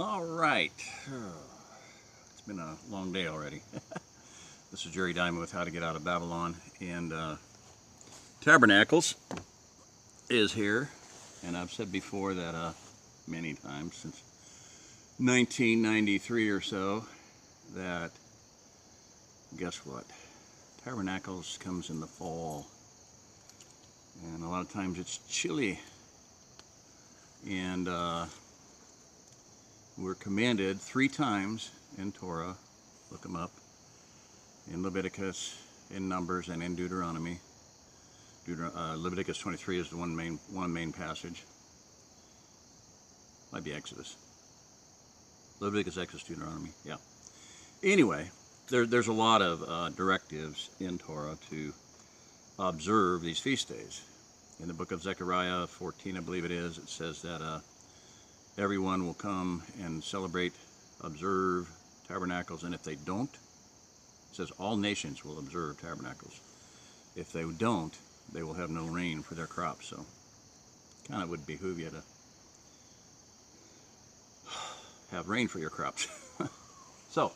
All right. It's been a long day already. This is Jerry Diamond with How to Get Out of Babylon. And Tabernacles is here. And I've said before that many times since 1993 or so that, guess what? Tabernacles comes in the fall. And a lot of times it's chilly. And we're commanded 3 times in Torah, look them up, in Leviticus, in Numbers, and in Deuteronomy. Leviticus 23 is the one main passage. Might be Exodus. Leviticus, Exodus, Deuteronomy, yeah. Anyway, there's a lot of directives in Torah to observe these feast days. In the book of Zechariah 14, I believe it is, it says that everyone will come and celebrate, observe tabernacles, and if they don't, it says all nations will observe tabernacles. If they don't, they will have no rain for their crops. So kind of would behoove you to have rain for your crops. So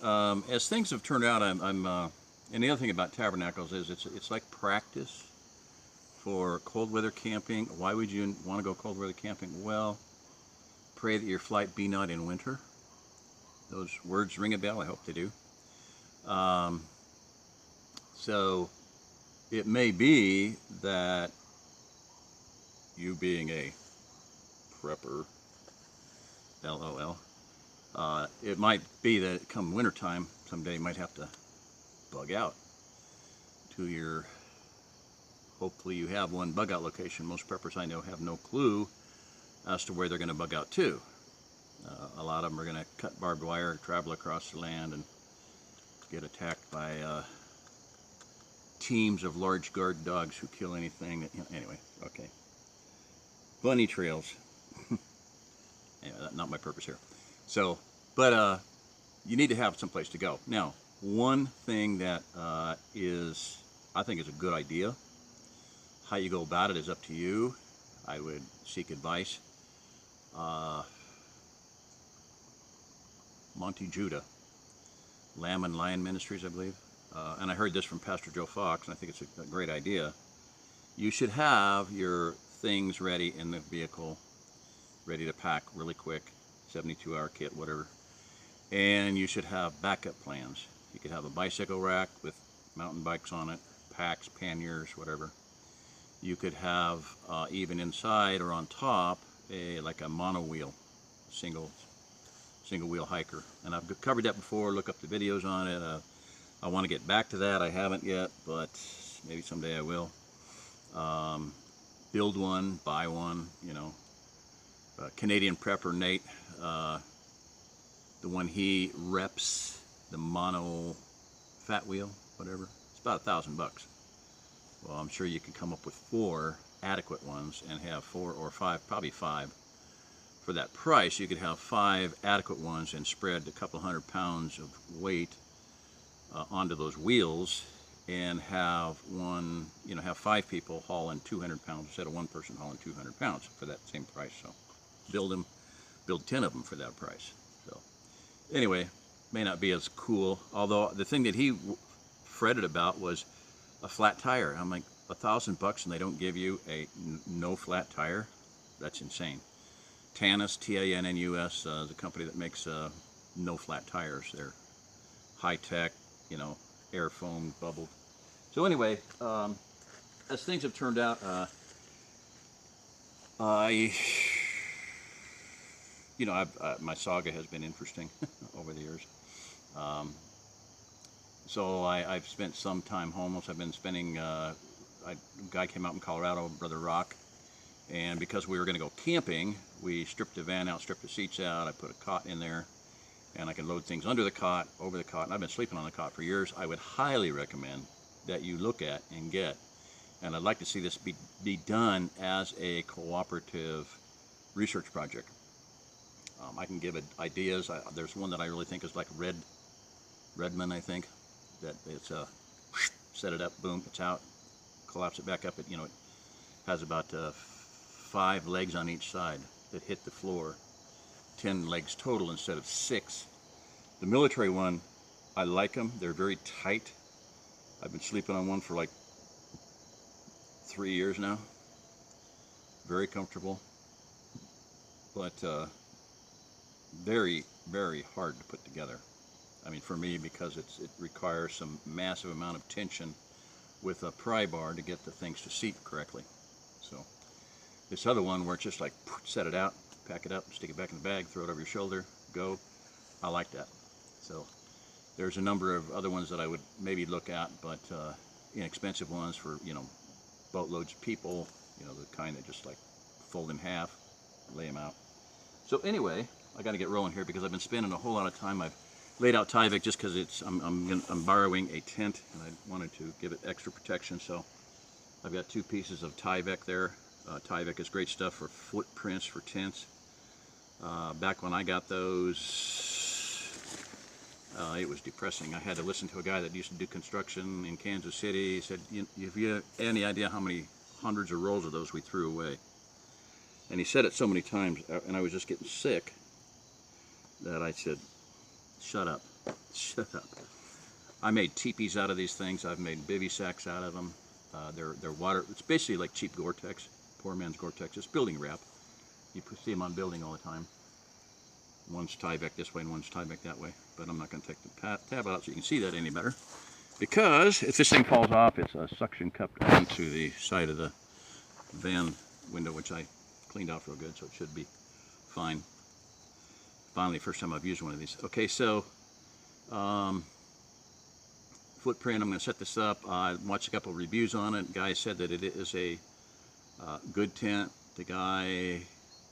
as things have turned out, and the other thing about tabernacles is it's like practice for cold weather camping. Why would you want to go cold weather camping? Well, pray that your flight be not in winter. Those words ring a bell. I hope they do. So it may be that you being a prepper, LOL, it might be that come wintertime, someday you might have to bug out to your, hopefully you have one bug out location. Most preppers I know have no clue as to where they're going to bug out to. A lot of them are going to cut barbed wire, travel across the land, and get attacked by teams of large guard dogs who kill anything. That, anyway, okay. Bunny trails. Anyway, that's not my purpose here. So, but you need to have some place to go. Now, one thing that I think is a good idea. How you go about it is up to you. I would seek advice. Monty Judah, Lamb and Lion Ministries, I believe. And I heard this from Pastor Joe Fox, and I think it's a great idea. You should have your things ready in the vehicle, ready to pack really quick, 72-hour kit, whatever. And you should have backup plans. You could have a bicycle rack with mountain bikes on it, packs, panniers, whatever. You could have even inside or on top like a mono wheel, single wheel hiker. And I've covered that before. Look up the videos on it. I want to get back to that. I haven't yet, but maybe someday I will. Build one, buy one. You know, Canadian prepper Nate, the one he reps, the mono fat wheel, whatever. It's about $1,000. Well, I'm sure you could come up with 4 adequate ones and have 4 or 5, probably 5. For that price, you could have 5 adequate ones and spread a couple 100 pounds of weight onto those wheels, and have have 5 people hauling 200 pounds instead of 1 person hauling 200 pounds for that same price. So build 10 of them for that price. So anyway, may not be as cool. Although the thing that he fretted about was a flat tire. I'm like, $1,000 and they don't give you a no flat tire? That's insane. Tannus, T-A-N-N-U-S, the company that makes no flat tires. They're high tech, air foam, bubbled. So anyway, as things have turned out, my saga has been interesting over the years. So I've spent some time homeless. I've been spending, a guy came out in Colorado, Brother Rock, and because we were going to go camping, we stripped the van out, stripped the seats out, I put a cot in there, and I can load things under the cot, over the cot, and I've been sleeping on the cot for years. I would highly recommend that you look at and get, and I'd like to see this be done as a cooperative research project. I can give it ideas. There's one that I really think is like Redmond, I think. That it's set it up, boom, it's out, collapse it back up. It has about 5 legs on each side that hit the floor, 10 legs total instead of 6. The military one, I like them. They're very tight. I've been sleeping on one for like 3 years now. Very comfortable, but very, very hard to put together. I mean, for me, because it requires some massive amount of tension with a pry bar to get the things to seat correctly. So this other one where it's just like set it out, pack it up, stick it back in the bag, throw it over your shoulder, go. I like that. So there's a number of other ones that I would maybe look at, but inexpensive ones for, you know, boatloads of people, you know, the kind that just like fold in half, lay them out. So anyway, I got to get rolling here because I've been spending a whole lot of time. I've laid out Tyvek just because I'm borrowing a tent and I wanted to give it extra protection. So I've got 2 pieces of Tyvek there. Tyvek is great stuff for footprints for tents. Back when I got those, it was depressing. I had to listen to a guy that used to do construction in Kansas City. He said, "If you have any idea how many hundreds of rolls of those we threw away?" And he said it so many times, and I was just getting sick that I said, "Shut up, shut up." I made teepees out of these things. I've made bivy sacks out of them. They're water. It's basically like cheap Gore-Tex, poor man's Gore-Tex. It's building wrap. You see them on building all the time. One's Tyvek this way and one's Tyvek that way. But I'm not going to take the tab out so you can see that any better. Because if this thing falls off, it's a suction cup onto the side of the van window, which I cleaned off real good, so it should be fine. Finally, first time I've used one of these. Okay, so footprint, I'm going to set this up. I watched a couple of reviews on it. The guy said that it is a good tent. The guy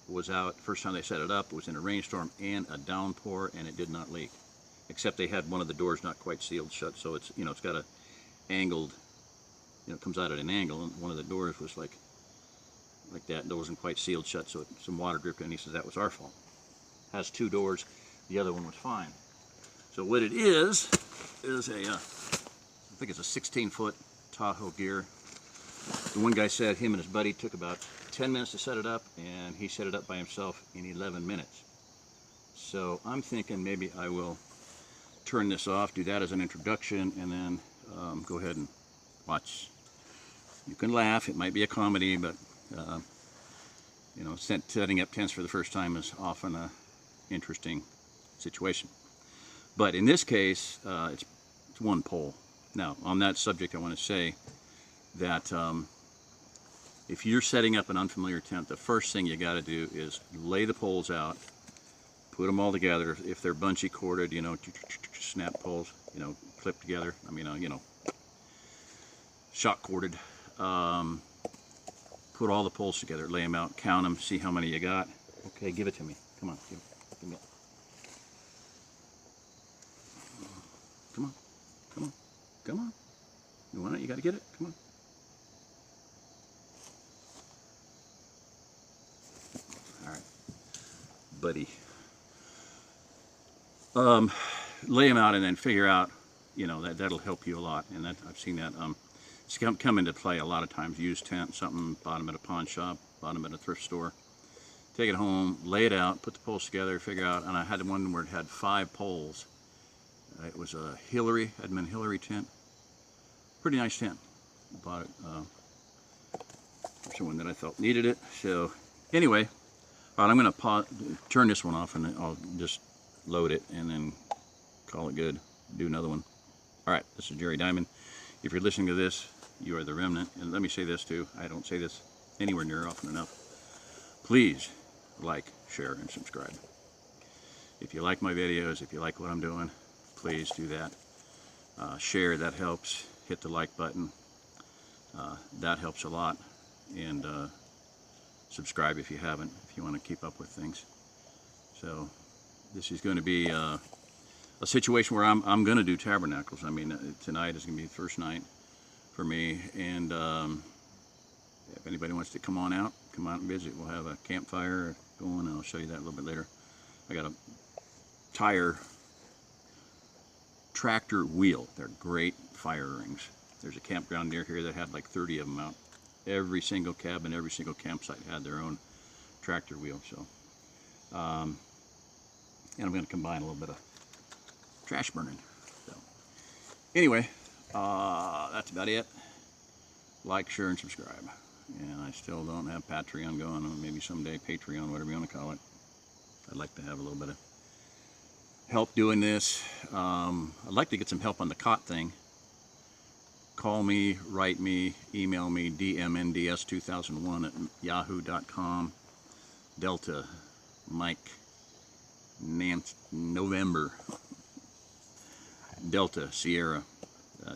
was out, first time they set it up, it was in a rainstorm and a downpour, and it did not leak. Except they had one of the doors not quite sealed shut, so it's, you know, it's got a angled, you know, it comes out at an angle, and one of the doors was like that, and it wasn't quite sealed shut, so some water dripped in. He says that was our fault. Has 2 doors, the other one was fine. So what it is a, I think it's a 16-foot Tahoe gear. The one guy said him and his buddy took about 10 minutes to set it up, and he set it up by himself in 11 minutes. So I'm thinking maybe I will turn this off, do that as an introduction, and then go ahead and watch. You can laugh, it might be a comedy, but you know, setting up tents for the first time is often a interesting situation. But in this case, it's one pole. Now, on that subject, I want to say that if you're setting up an unfamiliar tent, the first thing you got to do is lay the poles out, put them all together. If they're bungee corded, you know, snap poles, you know, clip together. I mean, you know, shock corded. Put all the poles together, lay them out, count them, see how many you got. Okay, give it to me. Come on, give me it. Come on, come on, come on. You want it? You got to get it. Come on. All right, buddy. Lay them out and then figure out, you know, that'll help you a lot. And that I've seen that. It's come into play a lot of times. Used tent, something, bought them at a pawn shop, bought them at a thrift store. Take it home, lay it out, put the poles together, figure out, and I had one where it had 5 poles. It was a Edmund Hillary tent. Pretty nice tent. Bought it for someone that I felt needed it. So anyway, all right, I'm going to turn this one off and I'll just load it and then call it good. Do another one. All right, this is Jerry Diamond. If you're listening to this, you are the remnant. And let me say this too. I don't say this anywhere near often enough. Please like, share, and subscribe. If you like my videos, if you like what I'm doing, please do that. Share, that helps. Hit the like button. That helps a lot. And subscribe if you haven't, if you want to keep up with things. So this is going to be a situation where I'm going to do tabernacles. I mean, tonight is going to be the first night for me, and if anybody wants to come on out and visit, we'll have a campfire going, and I'll show you that a little bit later. I got a tire tractor wheel. They're great fire rings. There's a campground near here that had like 30 of them out. Every single cabin, every single campsite had their own tractor wheel. So And I'm going to combine a little bit of trash burning. So, anyway, that's about it. Like, share, and subscribe. And I still don't have Patreon going. Maybe someday Patreon, whatever you want to call it. I'd like to have a little bit of help doing this. I'd like to get some help on the cot thing. Call me, write me, email me, dmnds2001 at yahoo.com. Delta Mike November Delta Sierra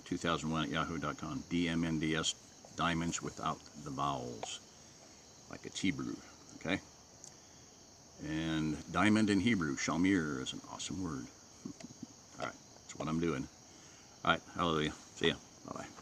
2001 at yahoo.com. DMNDS, diamonds without the vowels, like it's Hebrew, okay? And diamond in Hebrew, shamir, is an awesome word. All right, that's what I'm doing. All right, hallelujah. See ya. Bye-bye.